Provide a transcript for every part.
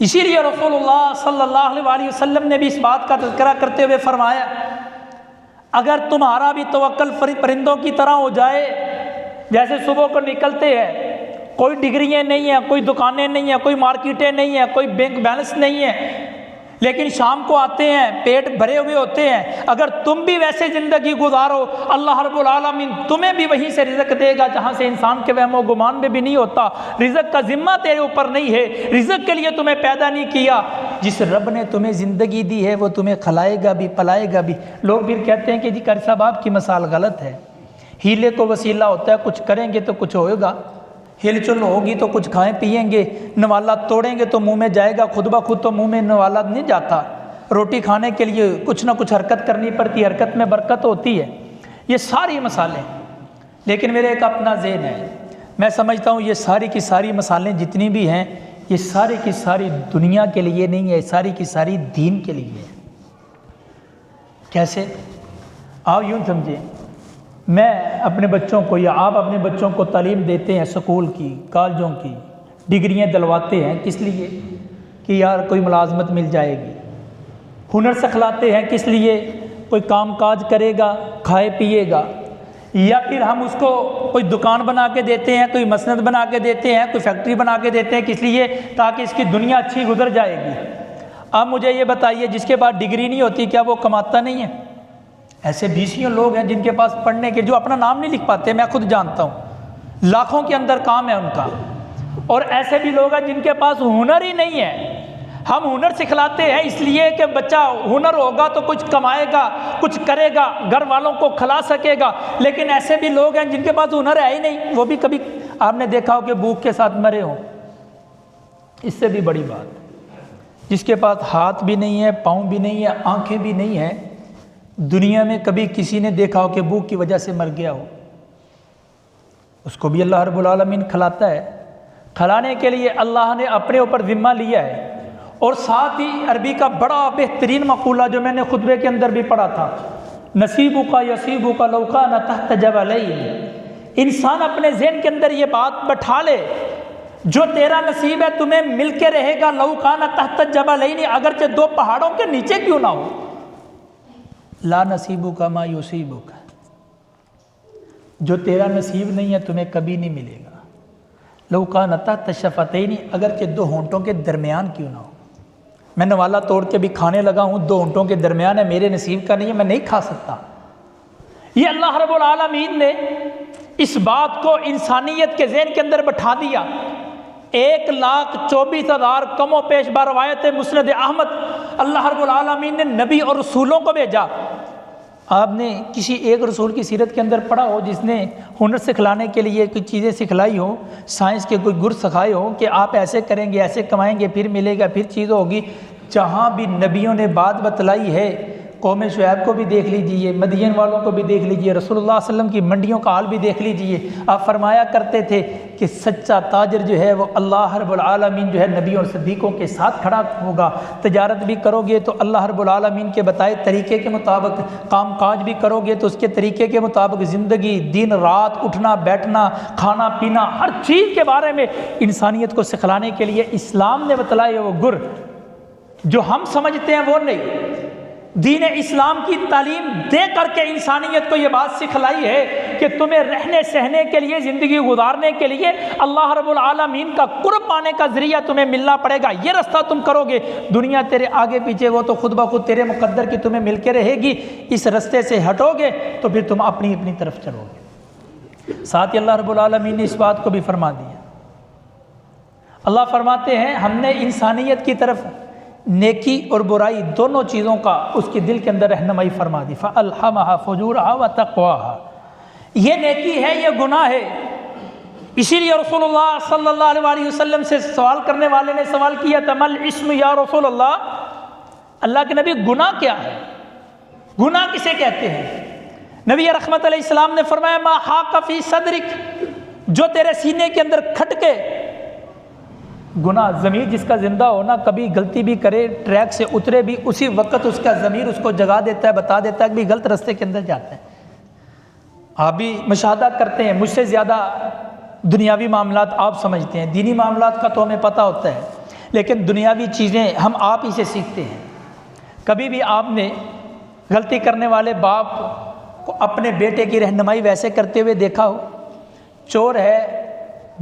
اسی لیے رسول اللہ صلی اللہ علیہ وسلم نے بھی اس بات کا تذکرہ کرتے ہوئے فرمایا، اگر تمہارا بھی توکل پرندوں کی طرح ہو جائے، جیسے صبح کو نکلتے ہیں، کوئی ڈگریاں نہیں ہیں، کوئی دکانیں نہیں ہیں، کوئی مارکیٹیں نہیں ہیں، کوئی بینک بیلنس نہیں ہے، لیکن شام کو آتے ہیں پیٹ بھرے ہوئے ہوتے ہیں، اگر تم بھی ویسے زندگی گزارو، اللہ رب العالمین تمہیں بھی وہیں سے رزق دے گا جہاں سے انسان کے وہم و گمان میں بھی نہیں ہوتا۔ رزق کا ذمہ تیرے اوپر نہیں ہے، رزق کے لیے تمہیں پیدا نہیں کیا، جس رب نے تمہیں زندگی دی ہے وہ تمہیں کھلائے گا بھی پلائے گا بھی۔ لوگ پھر کہتے ہیں کہ جی قاری صاحب آپ کی مثال غلط ہے، ہیلے کو وسیلہ ہوتا ہے، کچھ کریں گے تو کچھ ہوئے گا، ہل چل ہوگی تو کچھ کھائیں پئیں گے، نوالا توڑیں گے تو منہ میں جائے گا، خود بخود تو منہ میں نوالا نہیں جاتا، روٹی کھانے کے لیے کچھ نہ کچھ حرکت کرنی پڑتی ہے، حرکت میں برکت ہوتی ہے۔ یہ ساری مثالیں، لیکن میرے ایک اپنا ذہن ہے، میں سمجھتا ہوں یہ ساری کی ساری مثالیں جتنی بھی ہیں یہ ساری کی ساری دنیا کے لیے نہیں ہے، ساری کی ساری دین کے لیے ہے۔ کیسے؟ آپ یوں سمجھیں، میں اپنے بچوں کو یا آپ اپنے بچوں کو تعلیم دیتے ہیں اسکول کی، کالجوں کی، ڈگریاں دلواتے ہیں کس لیے؟ کہ یار کوئی ملازمت مل جائے گی۔ ہنر سکھلاتے ہیں کس لیے؟ کوئی کام کاج کرے گا، کھائے پیے گا۔ یا پھر ہم اس کو کوئی دکان بنا کے دیتے ہیں، کوئی مسند بنا کے دیتے ہیں، کوئی فیکٹری بنا کے دیتے ہیں کس لیے؟ تاکہ اس کی دنیا اچھی گزر جائے گی۔ اب مجھے یہ بتائیے جس کے پاس ڈگری نہیں ہوتی کیا وہ کماتا نہیں ہے؟ ایسے بیسیوں لوگ ہیں جن کے پاس پڑھنے کے، جو اپنا نام نہیں لکھ پاتے، میں خود جانتا ہوں، لاکھوں کے اندر کام ہے ان کا۔ اور ایسے بھی لوگ ہیں جن کے پاس ہنر ہی نہیں ہے۔ ہم ہنر سکھلاتے ہیں اس لیے کہ بچہ ہنر ہوگا تو کچھ کمائے گا، کچھ کرے گا، گھر والوں کو کھلا سکے گا، لیکن ایسے بھی لوگ ہیں جن کے پاس ہنر ہے ہی نہیں، وہ بھی کبھی آپ نے دیکھا ہو کہ بھوک کے ساتھ مرے ہوں۔ اس سے بھی بڑی بات، جس کے پاس ہاتھ بھی نہیں ہے، پاؤں بھی نہیں ہے، آنکھیں بھی نہیں ہیں، دنیا میں کبھی کسی نے دیکھا ہو کہ بھوک کی وجہ سے مر گیا ہو؟ اس کو بھی اللہ رب العالمین کھلاتا ہے۔ کھلانے کے لیے اللہ نے اپنے اوپر ذمہ لیا ہے۔ اور ساتھ ہی عربی کا بڑا بہترین مقولہ جو میں نے خطبے کے اندر بھی پڑھا تھا، نصیبک یصیبک لو کان تحت جبلین۔ انسان اپنے ذہن کے اندر یہ بات بٹھا لے، جو تیرا نصیب ہے تمہیں مل کے رہے گا، لو کان تحت جبلین، اگرچہ دو پہاڑوں کے نیچے کیوں نہ ہو۔ لا نصیبک ما یصیبک، جو تیرا نصیب نہیں ہے تمہیں کبھی نہیں ملے گا۔ لو کان تحت شفتین، اگرچہ دو ہونٹوں کے درمیان کیوں نہ ہو۔ میں نوالا توڑ کے بھی کھانے لگا ہوں، دو ہونٹوں کے درمیان ہے، میرے نصیب کا نہیں ہے، میں نہیں کھا سکتا۔ یہ اللہ رب العالمین نے اس بات کو انسانیت کے ذہن کے اندر بٹھا دیا۔ 1,24,000 کم و بیش بروایت مسند احمد اللہ رب العالمین نے نبی اور رسولوں کو بھیجا۔ آپ نے کسی ایک رسول کی سیرت کے اندر پڑھا ہو جس نے ہنر سکھلانے کے لیے کوئی چیزیں سکھلائی ہوں، سائنس کے کوئی گر سکھائے ہوں کہ آپ ایسے کریں گے، ایسے کمائیں گے، پھر ملے گا، پھر چیز ہوگی؟ جہاں بھی نبیوں نے بات بتلائی ہے، قوم شعیب کو بھی دیکھ لیجئے، مدین والوں کو بھی دیکھ لیجئے، رسول اللہ صلی اللہ علیہ وسلم کی منڈیوں کا حال بھی دیکھ لیجئے۔ آپ فرمایا کرتے تھے کہ سچا تاجر جو ہے وہ اللہ رب العالمین جو ہے نبیوں اور صدیقوں کے ساتھ کھڑا ہوگا۔ تجارت بھی کرو گے تو اللہ رب العالمین کے بتائے طریقے کے مطابق، کام کاج بھی کرو گے تو اس کے طریقے کے مطابق، زندگی دن رات، اٹھنا بیٹھنا، کھانا پینا، ہر چیز کے بارے میں انسانیت کو سکھلانے کے لیے اسلام نے بتلائے وہ گر، جو ہم سمجھتے ہیں وہ نہیں۔ دین اسلام کی تعلیم دے کر کے انسانیت کو یہ بات سکھلائی ہے کہ تمہیں رہنے سہنے کے لیے، زندگی گزارنے کے لیے اللہ رب العالمین کا قرب پانے کا ذریعہ تمہیں ملنا پڑے گا۔ یہ رستہ تم کرو گے، دنیا تیرے آگے پیچھے وہ تو خود بخود تیرے مقدر کی تمہیں مل کے رہے گی۔ اس رستے سے ہٹو گے تو پھر تم اپنی اپنی طرف چلو گے۔ ساتھ ہی اللہ رب العالمین نے اس بات کو بھی فرما دیا۔ اللہ فرماتے ہیں ہم نے انسانیت کی طرف نیکی اور برائی دونوں چیزوں کا اس کے دل کے اندر رہنمائی فرما دی۔ فَأَلْحَمَهَا فُجُورَهَا وَتَقْوَاهَا، یہ نیکی ہے، یہ گناہ ہے۔ اسی لیے رسول اللہ صلی اللہ علیہ وسلم سے سوال کرنے والے نے سوال کیا تھا، مل اسم یا رسول اللہ، اللہ کے نبی گناہ کیا ہے؟ گناہ کسے کہتے ہیں؟ نبی رحمت علیہ السلام نے فرمایا ما حاق فی صدرک، جو تیرے سینے کے اندر کھٹکے۔ گناہ، ضمیر جس کا زندہ ہونا، کبھی غلطی بھی کرے، ٹریک سے اترے بھی، اسی وقت اس کا ضمیر اس کو جگا دیتا ہے، بتا دیتا ہے کہ بھی غلط راستے کے اندر جاتا ہے۔ آپ بھی مشاہدہ کرتے ہیں، مجھ سے زیادہ دنیاوی معاملات آپ سمجھتے ہیں، دینی معاملات کا تو ہمیں پتہ ہوتا ہے، لیکن دنیاوی چیزیں ہم آپ ہی سے سیکھتے ہیں۔ کبھی بھی آپ نے غلطی کرنے والے باپ کو اپنے بیٹے کی رہنمائی ویسے کرتے ہوئے دیکھا ہو؟ چور ہے،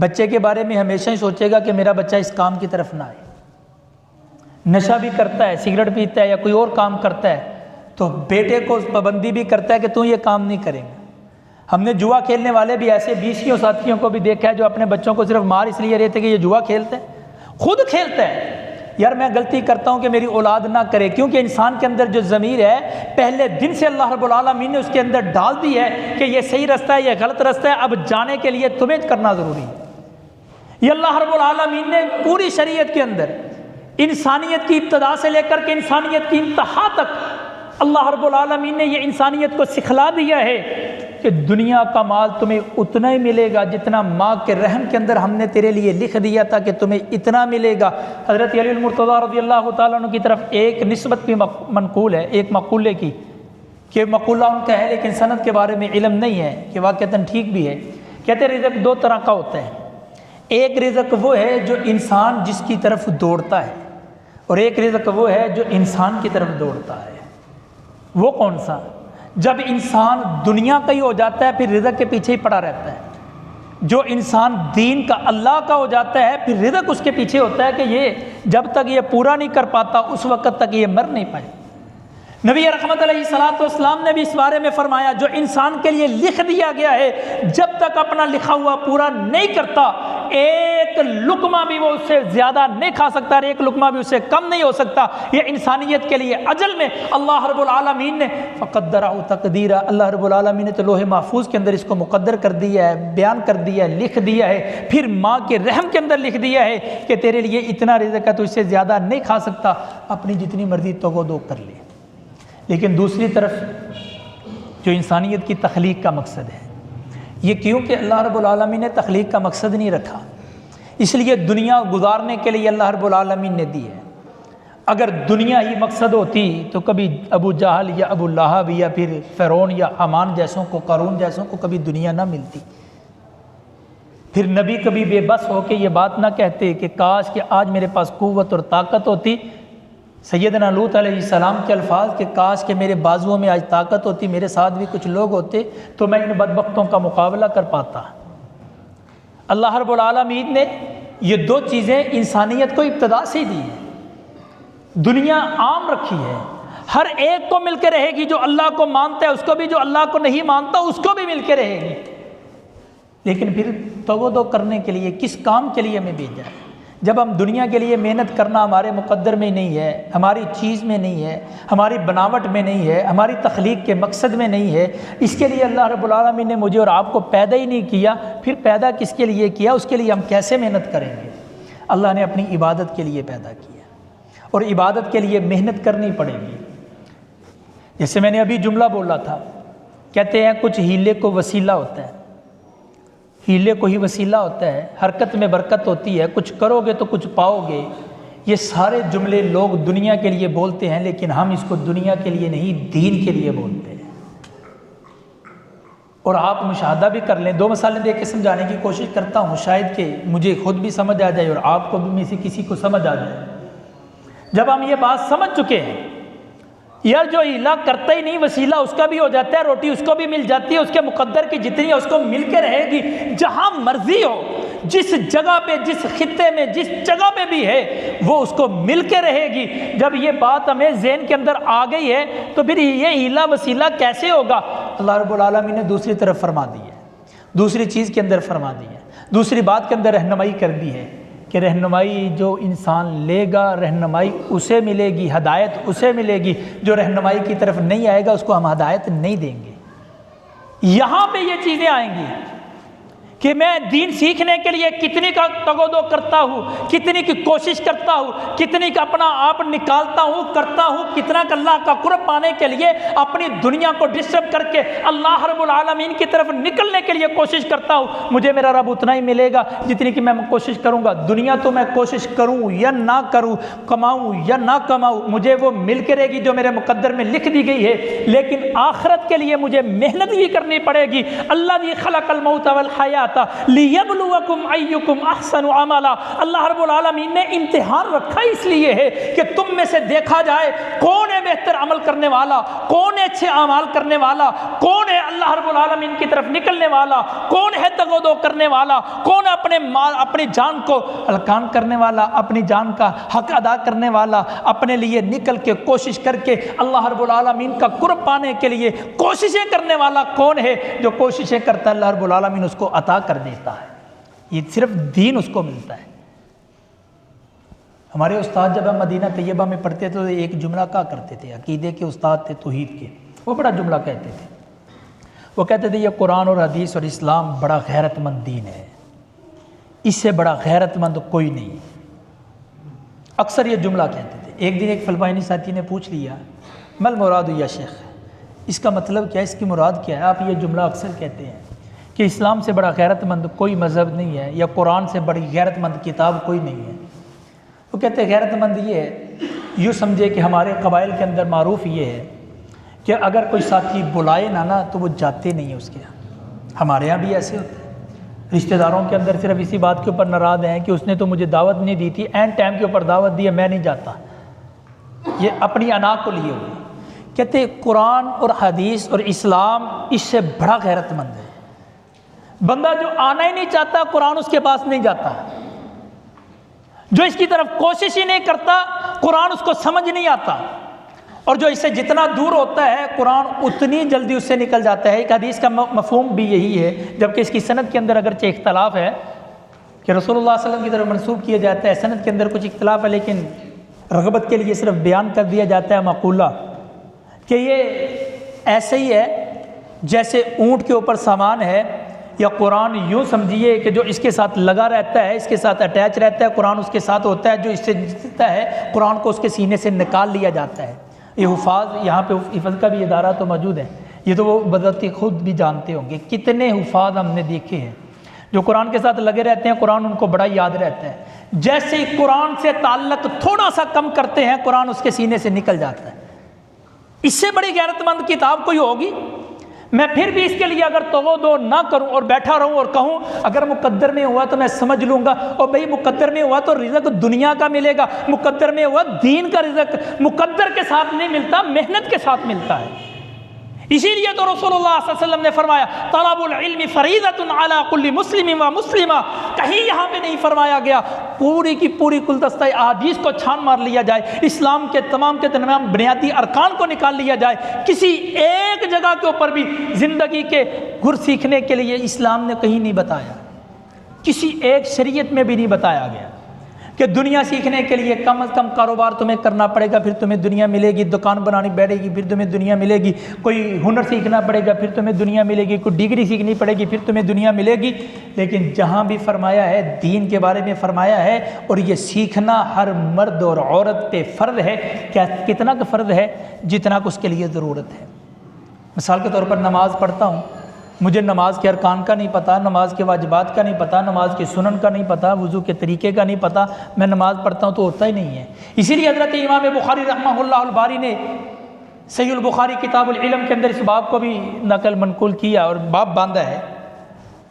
بچے کے بارے میں ہمیشہ ہی سوچے گا کہ میرا بچہ اس کام کی طرف نہ آئے۔ نشہ بھی کرتا ہے، سگریٹ پیتا ہے یا کوئی اور کام کرتا ہے تو بیٹے کو پابندی بھی کرتا ہے کہ تو یہ کام نہیں کرے گا۔ ہم نے جوا کھیلنے والے بھی ایسے بیسیوں ساتھیوں کو بھی دیکھا ہے جو اپنے بچوں کو صرف مار اس لیے رہے تھے کہ یہ جوا کھیلتے ہیں، خود کھیلتا ہے۔ یار میں غلطی کرتا ہوں کہ میری اولاد نہ کرے، کیونکہ انسان کے اندر جو ضمیر ہے پہلے دن سے اللہ رب العالمین نے اس کے اندر ڈال دی ہے کہ یہ صحیح رستہ ہے یہ غلط رستہ ہے، اب جانے کے لیے تمہیں کرنا ضروری ہے۔ یہ اللہ رب العالمین نے پوری شریعت کے اندر انسانیت کی ابتدا سے لے کر کے انسانیت کی انتہا تک اللہ رب العالمین نے یہ انسانیت کو سکھلا دیا ہے کہ دنیا کا مال تمہیں اتنا ہی ملے گا جتنا ماں کے رحم کے اندر ہم نے تیرے لیے لکھ دیا تھا کہ تمہیں اتنا ملے گا۔ حضرت علی المرتضیٰ رضی اللہ تعالیٰ عنہ کی طرف ایک نسبت بھی منقول ہے، ایک مقولے کی، کہ مقولہ ان کا ہے لیکن سند کے بارے میں علم نہیں ہے کہ واقعتاً ٹھیک بھی ہے۔ کہتے ہیں رزق دو طرح کا ہوتا ہے، ایک رزق وہ ہے جو انسان جس کی طرف دوڑتا ہے، اور ایک رزق وہ ہے جو انسان کی طرف دوڑتا ہے۔ وہ کون سا؟ جب انسان دنیا کا ہی ہو جاتا ہے پھر رزق کے پیچھے ہی پڑا رہتا ہے۔ جو انسان دین کا اللہ کا ہو جاتا ہے پھر رزق اس کے پیچھے ہوتا ہے کہ یہ جب تک یہ پورا نہیں کر پاتا اس وقت تک یہ مر نہیں پائے۔ نبی رحمت علیہ الصلوۃ والسلام نے بھی اس بارے میں فرمایا جو انسان کے لیے لکھ دیا گیا ہے جب تک اپنا لکھا ہوا پورا نہیں کرتا ایک لقمہ بھی وہ اس سے زیادہ نہیں کھا سکتا اور ایک لقمہ بھی اس سے کم نہیں ہو سکتا۔ یہ انسانیت کے لیے اجل میں اللہ رب العالمین نے فقدرہ تقدیرہ، اللہ رب العالمین نے تو لوح محفوظ کے اندر اس کو مقدر کر دیا ہے، بیان کر دیا ہے، لکھ دیا ہے، پھر ماں کے رحم کے اندر لکھ دیا ہے کہ تیرے لیے اتنا رزق ہے تو اس سے زیادہ نہیں کھا سکتا، اپنی جتنی مرضی تو دو کر لے۔ لیکن دوسری طرف جو انسانیت کی تخلیق کا مقصد ہے، یہ کیونکہ اللہ رب العالمین نے تخلیق کا مقصد نہیں رکھا، اس لیے دنیا گزارنے کے لیے اللہ رب العالمین نے دی ہے۔ اگر دنیا ہی مقصد ہوتی تو کبھی ابو جہل یا ابو لہب یا پھر فرعون یا حامان جیسوں کو، قارون جیسوں کو کبھی دنیا نہ ملتی، پھر نبی کبھی بے بس ہو کے یہ بات نہ کہتے کہ کاش کہ آج میرے پاس قوت اور طاقت ہوتی۔ سیدنا لوط علیہ السلام کے الفاظ کہ کاش کہ میرے بازوؤں میں آج طاقت ہوتی، میرے ساتھ بھی کچھ لوگ ہوتے تو میں ان بدبختوں کا مقابلہ کر پاتا۔ اللہ رب العالمین نے یہ دو چیزیں انسانیت کو ابتدا سے دی ہیں، دنیا عام رکھی ہے، ہر ایک کو مل کے رہے گی، جو اللہ کو مانتا ہے اس کو بھی، جو اللہ کو نہیں مانتا اس کو بھی مل کے رہے گی۔ لیکن پھر توغہ کرنے کے لیے کس کام کے لیے ہمیں بھیجا ہے؟ جب ہم دنیا کے لیے محنت کرنا ہمارے مقدر میں نہیں ہے، ہماری چیز میں نہیں ہے، ہماری بناوٹ میں نہیں ہے، ہماری تخلیق کے مقصد میں نہیں ہے، اس کے لیے اللہ رب العالمین نے مجھے اور آپ کو پیدا ہی نہیں کیا، پھر پیدا کس کے لیے کیا؟ اس کے لیے ہم کیسے محنت کریں گے؟ اللہ نے اپنی عبادت کے لیے پیدا کیا اور عبادت کے لیے محنت کرنی پڑے گی۔ جیسے میں نے ابھی جملہ بولا تھا، کہتے ہیں کچھ ہیلے کو وسیلہ ہوتا ہے، ہیلے کو ہی وسیلہ ہوتا ہے، حرکت میں برکت ہوتی ہے، کچھ کرو گے تو کچھ پاؤ گے۔ یہ سارے جملے لوگ دنیا کے لیے بولتے ہیں لیکن ہم اس کو دنیا کے لیے نہیں دین کے لیے بولتے ہیں۔ اور آپ مشاہدہ بھی کر لیں، دو مثالیں دے کے سمجھانے کی کوشش کرتا ہوں، شاید کہ مجھے خود بھی سمجھ آ جائے اور آپ کو بھی میں سے کسی کو سمجھ آ جائے۔ جب ہم یہ بات سمجھ چکے ہیں یار جو ہیلہ کرتا ہی نہیں وسیلہ اس کا بھی ہو جاتا ہے، روٹی اس کو بھی مل جاتی ہے، اس کے مقدر کی جتنی ہے اس کو مل کے رہے گی، جہاں مرضی ہو، جس جگہ پہ، جس خطے میں، جس جگہ پہ بھی ہے وہ اس کو مل کے رہے گی۔ جب یہ بات ہمیں ذہن کے اندر آ گئی ہے تو پھر یہ ہیلہ وسیلہ کیسے ہوگا؟ اللہ رب العالمین نے دوسری طرف فرما دی ہے، دوسری چیز کے اندر فرما دی ہے، دوسری بات کے اندر رہنمائی کر دی ہے کہ رہنمائی جو انسان لے گا رہنمائی اسے ملے گی، ہدایت اسے ملے گی، جو رہنمائی کی طرف نہیں آئے گا اس کو ہم ہدایت نہیں دیں گے۔ یہاں پہ یہ چیزیں آئیں گی کہ میں دین سیکھنے کے لیے کتنی کا تگودو کرتا ہوں، کتنی کی کوشش کرتا ہوں، کتنی کا اپنا آپ نکالتا ہوں، کرتا ہوں، کتنا کا اللہ کا قرب پانے کے لیے اپنی دنیا کو ڈسٹرب کر کے اللہ رب العالمین کی طرف نکلنے کے لیے کوشش کرتا ہوں۔ مجھے میرا رب اتنا ہی ملے گا جتنی کی میں کوشش کروں گا۔ دنیا تو میں کوشش کروں یا نہ کروں، کماؤں یا نہ کماؤں، مجھے وہ مل کے رہے گی جو میرے مقدر میں لکھ دی گئی ہے، لیکن آخرت کے لیے مجھے محنت بھی کرنی پڑے گی۔ اللہ دی خلق الموت والحیات تھا لیبلوکم ایکم احسن عملا، اللہ رب العالمین نے امتحان رکھا اس لیے ہے کہ تم میں سے دیکھا جائے کون ہے بہتر عمل کرنے والا، کون ہے اچھے اعمال کرنے والا، کون ہے اللہ رب العالمین کی طرف نکلنے والا، کون ہے دغ و دو کرنے والا، کون اپنی جان کو ہلکان کرنے والا، اپنی جان کا حق ادا کرنے والا، اپنے لیے نکل کے کوشش کر کے اللہ رب العالمین کا قرب پانے کے لیے کوششیں کرنے والا کون ہے؟ جو کوششیں کرتا ہے اللہ رب العالمین اس کو عطا کر دیتا ہے، یہ صرف دین اس کو ملتا ہے۔ ہمارے استاد جب ہم مدینہ طیبہ میں پڑھتے تو ایک جملہ کہا کرتے تھے، عقیدے کے استاد تھے توحید کے، وہ بڑا جملہ کہتے تھے، وہ کہتے تھے یہ قرآن اور حدیث اور اسلام بڑا غیرت مند دین ہے، اس سے بڑا غیرت مند کوئی نہیں، اکثر یہ جملہ کہتے تھے۔ ایک دن ایک فلپائنی ساتھی نے پوچھ لیا مل مراد یا شیخ، اس کا مطلب کیا ہے، اس کی مراد کیا ہے؟ آپ یہ جملہ اکثر کہتے ہیں کہ اسلام سے بڑا غیرت مند کوئی مذہب نہیں ہے، یا قرآن سے بڑی غیرت مند کتاب کوئی نہیں ہے۔ وہ کہتے ہیں غیرت مند یہ ہے، یوں سمجھے کہ ہمارے قبائل کے اندر معروف یہ ہے کہ اگر کوئی ساتھی بلائے نہ تو وہ جاتے نہیں ہیں اس کے یہاں۔ ہمارے یہاں بھی ایسے ہوتے ہیں، رشتہ داروں کے اندر صرف اسی بات کے اوپر ناراض ہیں کہ اس نے تو مجھے دعوت نہیں دی تھی، عین ٹائم کے اوپر دعوت دی ہے، میں نہیں جاتا، یہ اپنی انا کو لیے ہوئے۔ کہتے ہیں قرآن اور حدیث اور اسلام اس سے بڑا غیرت مند ہے، بندہ جو آنا ہی نہیں چاہتا قرآن اس کے پاس نہیں جاتا، جو اس کی طرف کوشش ہی نہیں کرتا قرآن اس کو سمجھ نہیں آتا، اور جو اس سے جتنا دور ہوتا ہے قرآن اتنی جلدی اس سے نکل جاتا ہے۔ ایک حدیث کا مفہوم بھی یہی ہے، جبکہ اس کی سند کے اندر اگرچہ اختلاف ہے کہ رسول اللہ صلی اللہ علیہ وسلم کی طرف منسوب کیا جاتا ہے، سند کے اندر کچھ اختلاف ہے، لیکن رغبت کے لیے صرف بیان کر دیا جاتا ہے مقولہ، کہ یہ ایسے ہی ہے جیسے اونٹ کے اوپر سامان ہے، یا قرآن یوں سمجھیے کہ جو اس کے ساتھ لگا رہتا ہے، اس کے ساتھ اٹیچ رہتا ہے، قرآن اس کے ساتھ ہوتا ہے، جو اس سے جتتا ہے قرآن کو اس کے سینے سے نکال لیا جاتا ہے۔ یہ حفاظ، یہاں پہ حفظ کا بھی ادارہ تو موجود ہے، یہ تو وہ بذات خود بھی جانتے ہوں گے، کتنے حفاظ ہم نے دیکھے ہیں جو قرآن کے ساتھ لگے رہتے ہیں، قرآن ان کو بڑا یاد رہتا ہے، جیسے ہی قرآن سے تعلق تھوڑا سا کم کرتے ہیں قرآن اس کے سینے سے نکل جاتا ہے۔ اس سے بڑی غیرت مند کتاب کوئی ہوگی؟ میں پھر بھی اس کے لیے اگر توغو نہ کروں اور بیٹھا رہوں اور کہوں اگر مقدر میں ہوا تو میں سمجھ لوں گا، اور بھئی مقدر میں ہوا تو رزق دنیا کا ملے گا، مقدر میں ہوا دین کا رزق مقدر کے ساتھ نہیں ملتا، محنت کے ساتھ ملتا ہے۔ اسی لیے تو رسول اللہ صلی اللہ علیہ وسلم نے فرمایا طلب العلم فریضۃ علی کل مسلم و مسلمہ، کہیں یہاں پہ نہیں فرمایا گیا پوری کی پوری کلدستہ احادیث کو چھان مار لیا جائے، اسلام کے تمام بنیادی ارکان کو نکال لیا جائے، کسی ایک جگہ کے اوپر بھی زندگی کے گر سیکھنے کے لیے اسلام نے کہیں نہیں بتایا، کسی ایک شریعت میں بھی نہیں بتایا گیا کہ دنیا سیکھنے کے لیے کم از کم کاروبار تمہیں کرنا پڑے گا پھر تمہیں دنیا ملے گی، دکان بنانی پڑے گی پھر تمہیں دنیا ملے گی، کوئی ہنر سیکھنا پڑے گا پھر تمہیں دنیا ملے گی، کوئی ڈگری سیکھنی پڑے گی پھر تمہیں دنیا ملے گی۔ لیکن جہاں بھی فرمایا ہے دین کے بارے میں فرمایا ہے، اور یہ سیکھنا ہر مرد اور عورت پہ فرض ہے، کیا کتنا کا فرض ہے؟ جتنا کہ اس کے لیے ضرورت ہے۔ مثال کے طور پر نماز پڑھتا ہوں، مجھے نماز کے ارکان کا نہیں پتہ، نماز کے واجبات کا نہیں پتہ، نماز کے سنن کا نہیں پتہ، وضو کے طریقے کا نہیں پتہ، میں نماز پڑھتا ہوں تو ہوتا ہی نہیں ہے۔ اسی لیے حضرت امام بخاری رحمہ اللہ الباری نے صحیح البخاری کتاب العلم کے اندر اس باب کو بھی نقل منقول کیا اور باب باندھا ہے،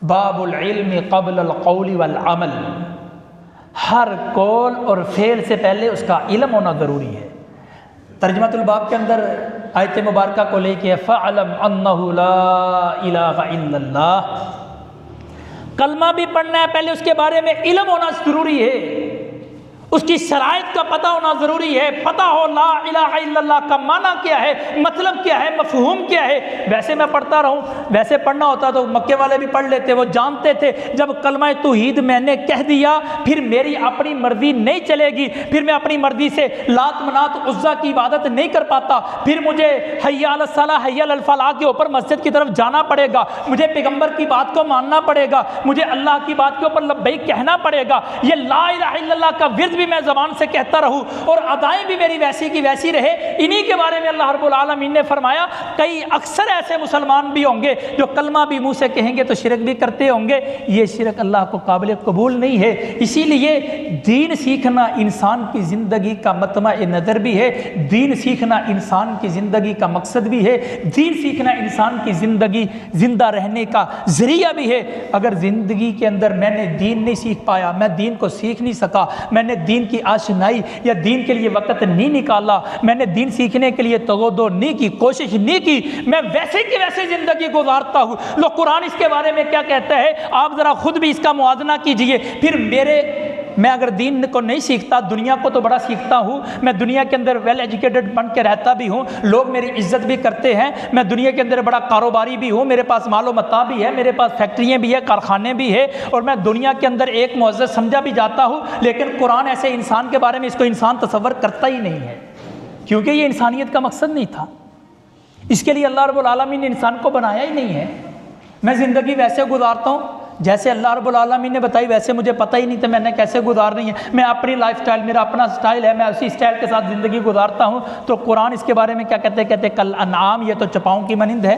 باب العلم قبل القول والعمل، ہر قول اور فعل سے پہلے اس کا علم ہونا ضروری ہے۔ ترجمۃ الباب کے اندر آیت مبارکہ کو لے کے فَعْلَمْ أَنَّهُ لَا إِلَٰهَ إِلَّا اللَّهُ، کلمہ بھی پڑھنا ہے پہلے اس کے بارے میں علم ہونا ضروری ہے، اس کی شرائط کا پتہ ہونا ضروری ہے، پتہ ہو لا الہ الا اللہ کا معنی کیا ہے، مطلب کیا ہے، مفہوم کیا ہے۔ ویسے میں پڑھتا رہوں، ویسے پڑھنا ہوتا تو مکے والے بھی پڑھ لیتے، وہ جانتے تھے جب کلمہ توحید میں نے کہہ دیا پھر میری اپنی مرضی نہیں چلے گی، پھر میں اپنی مرضی سے لات منات عزا کی عبادت نہیں کر پاتا، پھر مجھے حی علی الصلاۃ حی علی الفلاح کے اوپر مسجد کی طرف جانا پڑے گا، مجھے پیغمبر کی بات کو ماننا پڑے گا، مجھے اللہ کی بات کے اوپر لبیک کہنا پڑے گا، یہ لا الہ الا اللہ کا ورد بھی میں زبان سے کہتا رہوں اور ادائیں بھی میری ویسی کی ویسی رہے، انہی کے بارے میں اللہ رب العالمین نے فرمایا کئی اکثر ایسے مسلمان بھی ہوں گے جو کلمہ بھی منہ سے کہیں گے تو شرک بھی کرتے ہوں گے، یہ شرک اللہ کو قابل قبول نہیں ہے۔ اسی لیے دین سیکھنا انسان کی زندگی کا مطمع نظر بھی ہے، دین سیکھنا انسان کی زندگی کا مقصد بھی ہے، دین سیکھنا انسان کی زندگی زندہ رہنے کا ذریعہ بھی ہے۔ اگر زندگی کے اندر میں نے دین نہیں سیکھ پایا، میں دین کو سیکھ نہیں سکا، میں نے دین کی آشنائی یا دین کے لیے وقت نہیں نکالا، میں نے دین سیکھنے کے لیے تغدو نہیں کی، کوشش نہیں کی، میں ویسے کی ویسے زندگی گزارتا ہوں۔ لو قرآن اس کے بارے میں کیا کہتا ہے، آپ ذرا خود بھی اس کا موازنہ کیجئے۔ پھر میں اگر دین کو نہیں سیکھتا، دنیا کو تو بڑا سیکھتا ہوں، میں دنیا کے اندر ویل ایجوکیٹڈ بن کے رہتا بھی ہوں، لوگ میری عزت بھی کرتے ہیں، میں دنیا کے اندر بڑا کاروباری بھی ہوں، میرے پاس مال و متاع بھی ہے، میرے پاس فیکٹریاں بھی ہے، کارخانے بھی ہے، اور میں دنیا کے اندر ایک معزز سمجھا بھی جاتا ہوں، لیکن قرآن ایسے انسان کے بارے میں اس کو انسان تصور کرتا ہی نہیں ہے، کیونکہ یہ انسانیت کا مقصد نہیں تھا۔ اس کے لیے اللہ رب العالمین نے انسان کو بنایا ہی نہیں ہے۔ میں زندگی ویسے گزارتا ہوں جیسے اللہ رب العالمین نے بتائی، ویسے مجھے پتہ ہی نہیں تھا میں نے کیسے گزارنی ہے، میں اپنی لائف سٹائل، میرا اپنا سٹائل ہے، میں اسی سٹائل کے ساتھ زندگی گزارتا ہوں۔ تو قرآن اس کے بارے میں کیا کہتے ہیں کل انعام، یہ تو چپاؤں کی مانند ہے،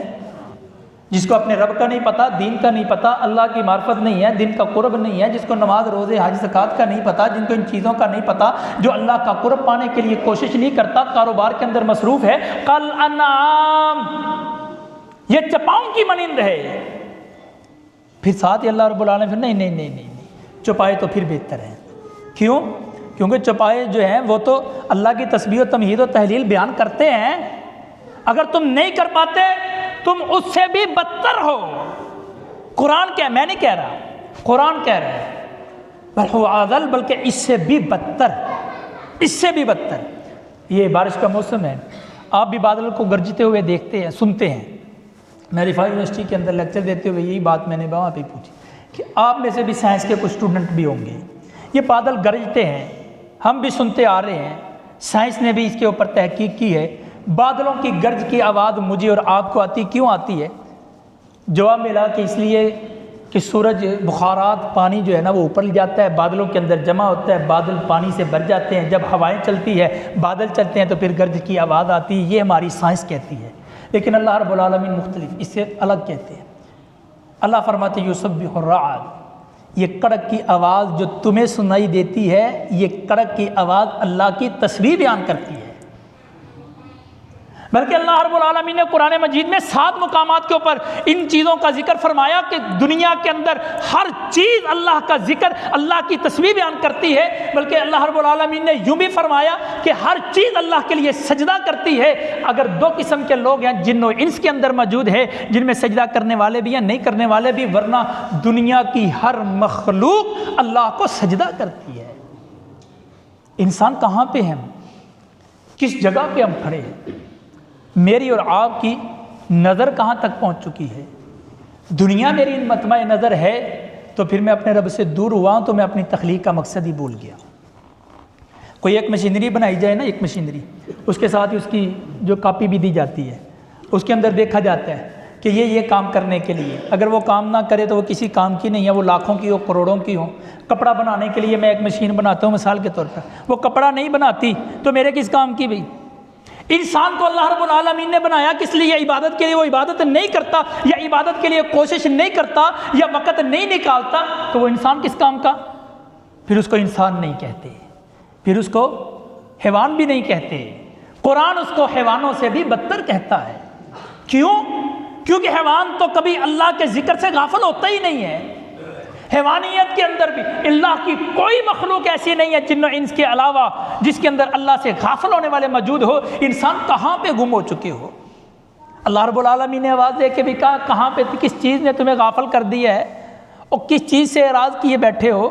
جس کو اپنے رب کا نہیں پتہ، دین کا نہیں پتہ، اللہ کی معرفت نہیں ہے، دین کا قرب نہیں ہے، جس کو نماز روزے حج زکوٰۃ کا نہیں پتہ، جن کو ان چیزوں کا نہیں پتہ، جو اللہ کا قرب پانے کے لیے کوشش نہیں کرتا، کاروبار کے اندر مصروف ہے، کل انعام، یہ چپاؤں کی مانند ہے۔ پھر ساتھ ہی اللہ رب العالمین نہیں چوپائے تو پھر بہتر ہیں۔ کیوں؟ کیونکہ چوپائے جو ہیں وہ تو اللہ کی تسبیح و تمجید و تحلیل بیان کرتے ہیں، اگر تم نہیں کر پاتے تم اس سے بھی بدتر ہو۔ قرآن کیا، میں نہیں کہہ رہا، قرآن کہہ رہا ہے بل هو اضل، بلکہ اس سے بھی بدتر، اس سے بھی بدتر۔ یہ بارش کا موسم ہے، آپ بھی بادل کو گرجتے ہوئے دیکھتے ہیں، سنتے ہیں۔ میں رفاع یونیورسٹی کے اندر لیکچر دیتے ہوئے یہی بات میں نے وہاں پہ پوچھی کہ آپ میں سے بھی سائنس کے کچھ اسٹوڈنٹ بھی ہوں گے، یہ بادل گرجتے ہیں، ہم بھی سنتے آ رہے ہیں، سائنس نے بھی اس کے اوپر تحقیق کی ہے، بادلوں کی گرج کی آواز مجھے اور آپ کو آتی کیوں آتی ہے؟ جواب ملا کہ اس لیے کہ سورج بخارات پانی جو ہے نا وہ اوپر لے جاتا ہے، بادلوں کے اندر جمع ہوتا ہے، بادل پانی سے بھر جاتے ہیں، جب ہوائیں چلتی ہے بادل چلتے ہیں تو پھر گرج کی آواز آتی ہے، یہ ہماری سائنس کہتی ہے۔ لیکن اللہ رب العالمین مختلف، اس سے الگ کہتے ہیں۔ اللہ فرماتے ہیں یسبح الرعد، یہ کڑک کی آواز جو تمہیں سنائی دیتی ہے، یہ کڑک کی آواز اللہ کی تسبیح بیان کرتی ہے۔ بلکہ اللہ رب العالمین نے قرآن مجید میں 7 مقامات کے اوپر ان چیزوں کا ذکر فرمایا کہ دنیا کے اندر ہر چیز اللہ کا ذکر، اللہ کی تسبیح بیان کرتی ہے۔ بلکہ اللہ رب العالمین نے یوں بھی فرمایا کہ ہر چیز اللہ کے لیے سجدہ کرتی ہے۔ اگر 2 قسم کے لوگ ہیں، جن و انس کے اندر موجود ہے، جن میں سجدہ کرنے والے بھی ہیں، نہیں کرنے والے بھی، ورنہ دنیا کی ہر مخلوق اللہ کو سجدہ کرتی ہے۔ انسان کہاں پہ ہیں، کس جگہ پہ ہم کھڑے ہیں؟ میری اور آپ کی نظر کہاں تک پہنچ چکی ہے؟ دنیا میری مطمع نظر ہے تو پھر میں اپنے رب سے دور ہوا ہوں، تو میں اپنی تخلیق کا مقصد ہی بھول گیا۔ کوئی ایک مشینری بنائی جائے نا، ایک مشینری، اس کے ساتھ ہی اس کی جو کاپی بھی دی جاتی ہے، اس کے اندر دیکھا جاتا ہے کہ یہ کام کرنے کے لیے، اگر وہ کام نہ کرے تو وہ کسی کام کی نہیں ہے، وہ لاکھوں کی ہو، کروڑوں کی ہو۔ کپڑا بنانے کے لیے میں ایک مشین بناتا ہوں مثال کے طور پر، وہ کپڑا نہیں بناتی تو میرے کس کام کی بھئی؟ انسان کو اللہ رب العالمین نے بنایا کس لیے؟ عبادت کے لیے۔ وہ عبادت نہیں کرتا یا عبادت کے لیے کوشش نہیں کرتا یا وقت نہیں نکالتا تو وہ انسان کس کام کا؟ پھر اس کو انسان نہیں کہتے، پھر اس کو حیوان بھی نہیں کہتے۔ قرآن اس کو حیوانوں سے بھی بدتر کہتا ہے۔ کیوں؟ کیونکہ حیوان تو کبھی اللہ کے ذکر سے غافل ہوتا ہی نہیں ہے۔ حیوانیت کے اندر بھی اللہ کی کوئی مخلوق ایسی نہیں ہے جن و انس کے علاوہ جس کے اندر اللہ سے غافل ہونے والے موجود ہو۔ انسان کہاں پہ گم ہو چکے ہو؟ اللہ رب العالمین نے آواز دے کے بھی کہا کہاں پہ، کس چیز نے تمہیں غافل کر دیا ہے اور کس چیز سے اعراض کیے بیٹھے ہو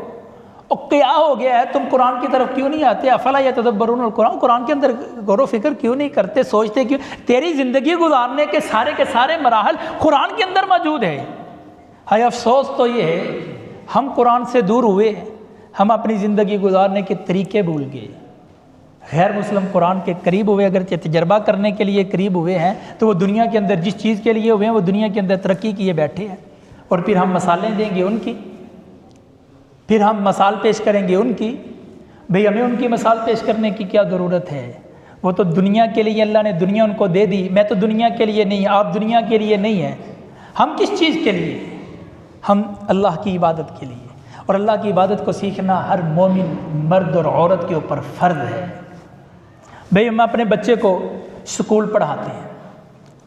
اور کیا ہو گیا ہے؟ تم قرآن کی طرف کیوں نہیں آتے؟ افلا یتدبرون القرآن، قرآن کے اندر غور و فکر کیوں نہیں کرتے، سوچتے کیوں؟ تیری زندگی گزارنے کے سارے مراحل قرآن کے اندر موجود ہے۔ ہائے افسوس تو یہ ہے ہم قرآن سے دور ہوئے، ہم اپنی زندگی گزارنے کے طریقے بھول گئے۔ غیر مسلم قرآن کے قریب ہوئے، اگرچہ تجربہ کرنے کے لیے قریب ہوئے ہیں تو وہ دنیا کے اندر جس چیز کے لیے ہوئے ہیں وہ دنیا کے اندر ترقی کیے بیٹھے ہیں، اور پھر ہم مثالیں دیں گے ان کی، پھر ہم مثال پیش کریں گے ان کی، بھئی ہمیں ان کی مثال پیش کرنے کی کیا ضرورت ہے؟ وہ تو دنیا کے لیے اللہ نے دنیا ان کو دے دی، میں تو دنیا کے لیے نہیں، آپ دنیا کے لیے نہیں ہیں، ہم کس چیز کے لیے؟ ہم اللہ کی عبادت کے لیے، اور اللہ کی عبادت کو سیکھنا ہر مومن مرد اور عورت کے اوپر فرض ہے۔ بھئی ہم اپنے بچے کو سکول پڑھاتے ہیں،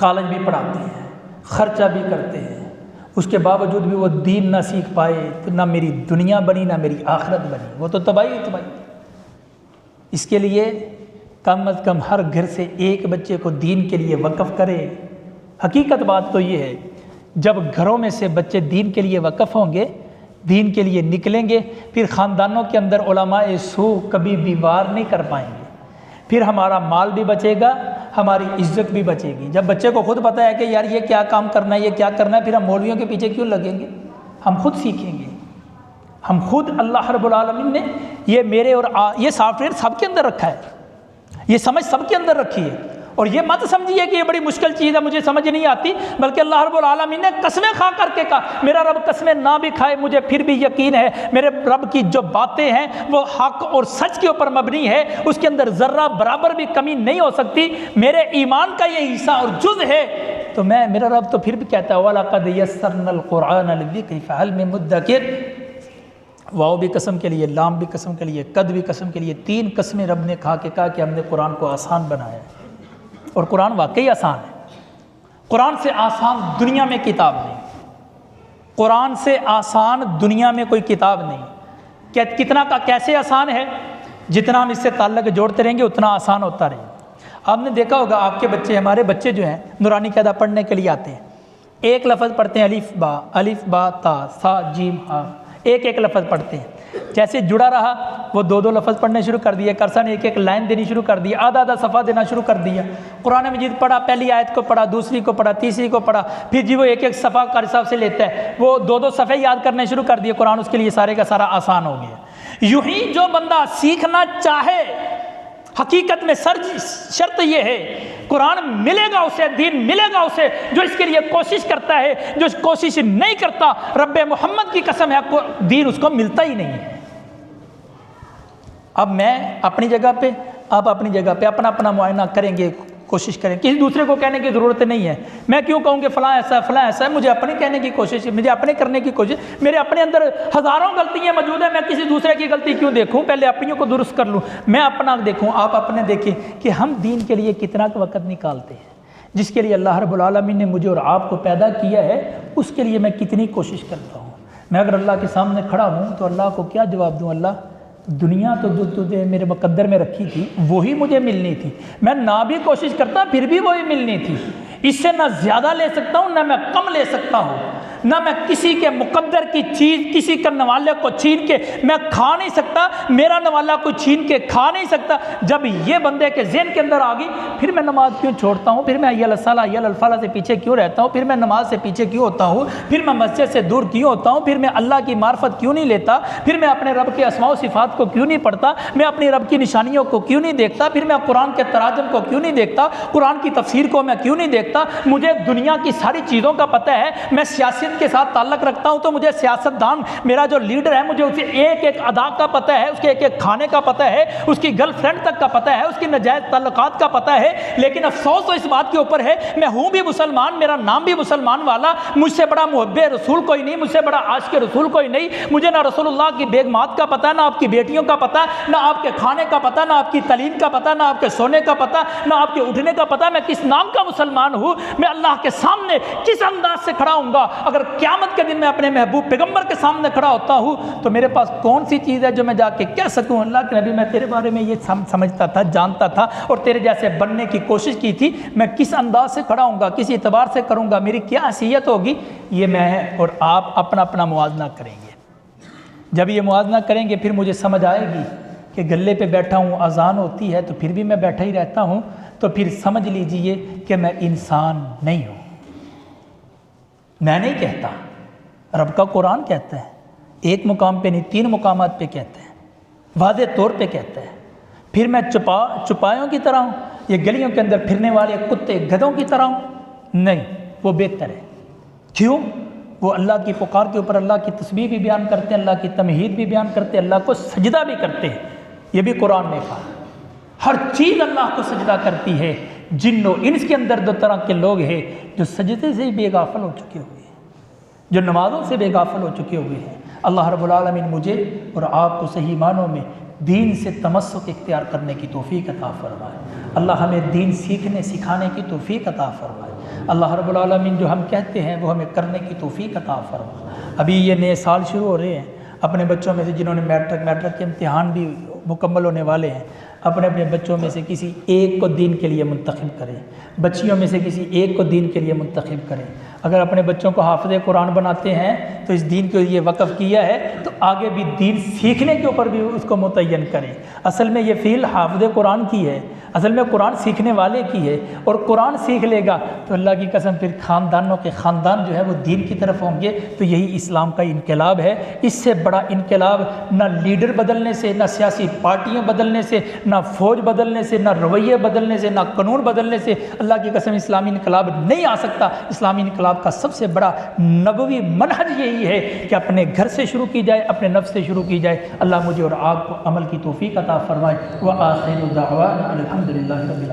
کالج بھی پڑھاتے ہیں، خرچہ بھی کرتے ہیں، اس کے باوجود بھی وہ دین نہ سیکھ پائے تو نہ میری دنیا بنی نہ میری آخرت بنی، وہ تو تباہی تباہی۔ اس کے لیے کم از کم ہر گھر سے ایک بچے کو دین کے لیے وقف کرے۔ حقیقت بات تو یہ ہے، جب گھروں میں سے بچے دین کے لیے وقف ہوں گے، دین کے لیے نکلیں گے، پھر خاندانوں کے اندر علماء سو کبھی بھی وار نہیں کر پائیں گے، پھر ہمارا مال بھی بچے گا، ہماری عزت بھی بچے گی۔ جب بچے کو خود پتہ ہے کہ یار یہ کیا کام کرنا ہے، یہ کیا کرنا ہے، پھر ہم مولویوں کے پیچھے کیوں لگیں گے؟ ہم خود سیکھیں گے، ہم خود۔ اللہ رب العالمین نے یہ میرے اور یہ سافٹ ویئر سب کے اندر رکھا ہے، یہ سمجھ سب کے اندر رکھی ہے، اور یہ مت سمجھیے کہ یہ بڑی مشکل چیز ہے مجھے سمجھ نہیں آتی، بلکہ اللہ رب العالمین نے قسمیں کھا کر کے کہا، میرا رب قسمیں نہ بھی کھائے مجھے پھر بھی یقین ہے میرے رب کی جو باتیں ہیں وہ حق اور سچ کے اوپر مبنی ہے، اس کے اندر ذرہ برابر بھی کمی نہیں ہو سکتی، میرے ایمان کا یہ حصہ اور جز ہے۔ تو میرا رب تو پھر بھی کہتا ہے وَلَقَدْ يَسَّرْنَا الْقُرْآنَ لِلذِّكْرِ فَهَلْ مِن مُدَّكِرٍ۔ واو بھی قسم کے لیے، لام بھی قسم کے لیے، قد بھی قسم کے لیے، 3 قسمیں رب نے کھا کے کہا کہ ہم نے قرآن کو آسان بنایا ہے، اور قرآن واقعی آسان ہے۔ قرآن سے آسان دنیا میں کتاب نہیں، قرآن سے آسان دنیا میں کوئی کتاب نہیں۔ کتنا کا کیسے آسان ہے؟ جتنا ہم اس سے تعلق جوڑتے رہیں گے اتنا آسان ہوتا رہے گا۔ آپ نے دیکھا ہوگا آپ کے بچے، ہمارے بچے جو ہیں نورانی قاعدہ پڑھنے کے لیے آتے ہیں، ایک لفظ پڑھتے ہیں الف با تا سا جیم ہا، ایک لفظ پڑھتے ہیں، جیسے جڑا رہا وہ 2 لفظ پڑھنے شروع کر دیے، کرسا نے ایک لائن دینی شروع کر دی، آدھا صفحہ دینا شروع کر دیا، قرآن مجید پڑھا، پہلی آیت کو پڑھا، دوسری کو پڑھا، تیسری کو پڑھا، پھر جی وہ ایک صفحہ قاری صاحب سے لیتا ہے، وہ 2 صفحے یاد کرنے شروع کر دیے، قرآن اس کے لیے سارے کا سارا آسان ہو گیا۔ یوں ہی جو بندہ سیکھنا چاہے، حقیقت میں شرط یہ ہے قرآن ملے گا اسے، دین ملے گا اسے، جو اس کے لیے کوشش کرتا ہے، جو کوشش نہیں کرتا رب محمد کی قسم ہے دین اس کو ملتا ہی نہیں ہے۔ اب میں اپنی جگہ پہ، آپ اپنی جگہ پہ اپنا اپنا معائنہ کریں گے، کوشش کریں، کسی دوسرے کو کہنے کی ضرورت نہیں ہے۔ میں کیوں کہوں کہ فلاں ایسا ہے فلاں ایسا ہے، مجھے اپنے کہنے کی کوشش، مجھے اپنے کرنے کی کوشش، میرے اپنے اندر ہزاروں غلطیاں موجود ہیں، میں کسی دوسرے کی غلطی کیوں دیکھوں؟ پہلے اپنیوں کو درست کر لوں، میں اپنا دیکھوں، آپ اپنے دیکھیں کہ ہم دین کے لیے کتنا وقت نکالتے ہیں، جس کے لیے اللہ رب العالمین نے مجھے اور آپ کو پیدا کیا ہے، اس کے لیے میں کتنی کوشش کرتا ہوں۔ میں اگر اللہ کے سامنے کھڑا ہوں تو اللہ کو کیا جواب دوں؟ اللہ دنیا تو جو میرے مقدر میں رکھی تھی وہی مجھے ملنی تھی، میں نہ بھی کوشش کرتا پھر بھی وہی ملنی تھی، اس سے نہ زیادہ لے سکتا ہوں نہ میں کم لے سکتا ہوں، نہ میں کسی کے مقدر کی چیز کسی کا نوالے کو چھین کے میں کھا نہیں سکتا، میرا نوالا کوئی چھین کے کھا نہیں سکتا۔ جب یہ بندے کے ذہن کے اندر آ گئی، پھر میں نماز کیوں چھوڑتا ہوں، پھر میں حی علی الصلاۃ حی علی الفلاح سے پیچھے کیوں رہتا ہوں، پھر میں نماز سے پیچھے کیوں ہوتا ہوں، پھر میں مسجد سے دور کیوں ہوتا ہوں، پھر میں اللہ کی معرفت کیوں نہیں لیتا، پھر میں اپنے رب کے اسماء و صفات کو کیوں نہیں پڑھتا، میں اپنی رب کی نشانیوں کو کیوں نہیں دیکھتا، پھر میں قرآن کے تراجم کو کیوں نہیں دیکھتا، قرآن کی تفسیر کو میں کیوں نہیں دیکھتا۔ مجھے دنیا کی ساری چیزوں کا پتہ ہے، میں سیاست کے ساتھ تعلق رکھتا ہوں تو مجھے سیاست دان میرا جو لیڈر ہے مجھے اسے ایک ادا کا پتہ ہے، اس کے ایک کھانے کا پتہ ہے، اس کی گرل فرینڈ تک کا پتہ ہے، اس کی ناجائز تعلقات کا پتہ ہے، لیکن افسوس تو اس بات کے اوپر ہے میں ہوں بھی مسلمان، میرا نام بھی مسلمان والا، مجھ سے بڑا محب رسول کوئی نہیں، مجھ سے بڑا عاشق رسول کوئی نہیں، مجھے نہ رسول اللہ کی بیگمات کا پتہ، نہ آپ کی بیٹیوں کا پتہ، نہ آپ کے کھانے کا پتہ، نہ آپ کی تعلیم کا پتہ، نہ آپ کے سونے کا پتہ، نہ آپ کے اٹھنے کا پتہ، میں کس نام کا مسلمان ہوں، میں اللہ کے سامنے کس انداز سے کھڑا ہوں گا۔ اگر قیامت کے دن میں اپنے محبوب پیغمبر کے سامنے کھڑا ہوتا ہوں تو میرے پاس کون سی چیز ہے جو میں جا کے کہہ سکوں اللہ کے نبی میں تیرے بارے میں یہ سمجھتا تھا، جانتا تھا اور تیرے جیسے بننے کی کوشش کی تھی، میں کس انداز سے کھڑا ہوں گا، کس اعتبار سے کروں گا، میری کیا حیثیت ہوگی، یہ میں اور آپ اپنا اپنا موازنہ کریں گے۔ جب یہ موازنہ کریں گے پھر مجھے سمجھ آئے گی کہ گلے پہ بیٹھا ہوں، اذان ہوتی ہے تو پھر بھی میں بیٹھا ہی رہتا ہوں، تو پھر سمجھ لیجئے کہ میں انسان نہیں ہوں۔ میں نہیں کہتا، رب کا قرآن کہتا ہے، ایک مقام پہ نہیں 3 مقامات پہ کہتا ہے، واضح طور پہ کہتا ہے۔ پھر میں چپایوں کی طرح ہوں، یہ گلیوں کے اندر پھرنے والے کتے گدھوں کی طرح ہوں؟ نہیں، وہ بہتر ہے۔ کیوں؟ وہ اللہ کی پکار کے اوپر اللہ کی تسبیح بھی بیان کرتے ہیں، اللہ کی تمہید بھی بیان کرتے ہیں، اللہ کو سجدہ بھی کرتے ہیں، یہ بھی قرآن نے کہا۔ ہر چیز اللہ کو سجدہ کرتی ہے، جن و انس کے اندر دو طرح کے لوگ ہیں، جو سجدے سے بے غافل ہو چکے ہوئے ہیں، جو نمازوں سے بے غافل ہو چکے ہوئے ہیں۔ اللہ رب العالمین مجھے اور آپ کو صحیح معنوں میں دین سے تمسک اختیار کرنے کی توفیق عطا فرمائے۔ اللہ ہمیں دین سیکھنے سکھانے کی توفیق عطا فرمائے۔ اللہ رب العالمین جو ہم کہتے ہیں وہ ہمیں کرنے کی توفیق عطا فرمائے۔ ابھی یہ نئے سال شروع ہو رہے ہیں، اپنے بچوں میں سے جنہوں نے میٹرک کے امتحان بھی مکمل ہونے والے ہیں، اپنے بچوں میں سے کسی ایک کو دین کے لیے منتخب کریں، بچیوں میں سے کسی ایک کو دین کے لیے منتخب کریں۔ اگر اپنے بچوں کو حافظ قرآن بناتے ہیں تو اس دین کے لیے وقف کیا ہے تو آگے بھی دین سیکھنے کے اوپر بھی اس کو متعین کریں۔ اصل میں یہ فیل حافظ قرآن کی ہے، اصل میں قرآن سیکھنے والے کی ہے، اور قرآن سیکھ لے گا تو اللہ کی قسم پھر خاندانوں کے خاندان جو ہے وہ دین کی طرف ہوں گے۔ تو یہی اسلام کا انقلاب ہے۔ اس سے بڑا انقلاب نہ لیڈر بدلنے سے، نہ سیاسی پارٹیاں بدلنے سے، نہ فوج بدلنے سے، نہ رویے بدلنے سے، نہ قانون بدلنے سے اللہ کی قسم اسلامی انقلاب نہیں آ سکتا۔ اسلامی انقلاب کا سب سے بڑا نبوی منہج یہی ہے کہ اپنے گھر سے شروع کی جائے، اپنے نفس سے شروع کی جائے۔ اللہ مجھے اور آپ کو عمل کی توفیق عطا فرمائے۔ وآخر دعوانا الحمدللہ رب العالمین۔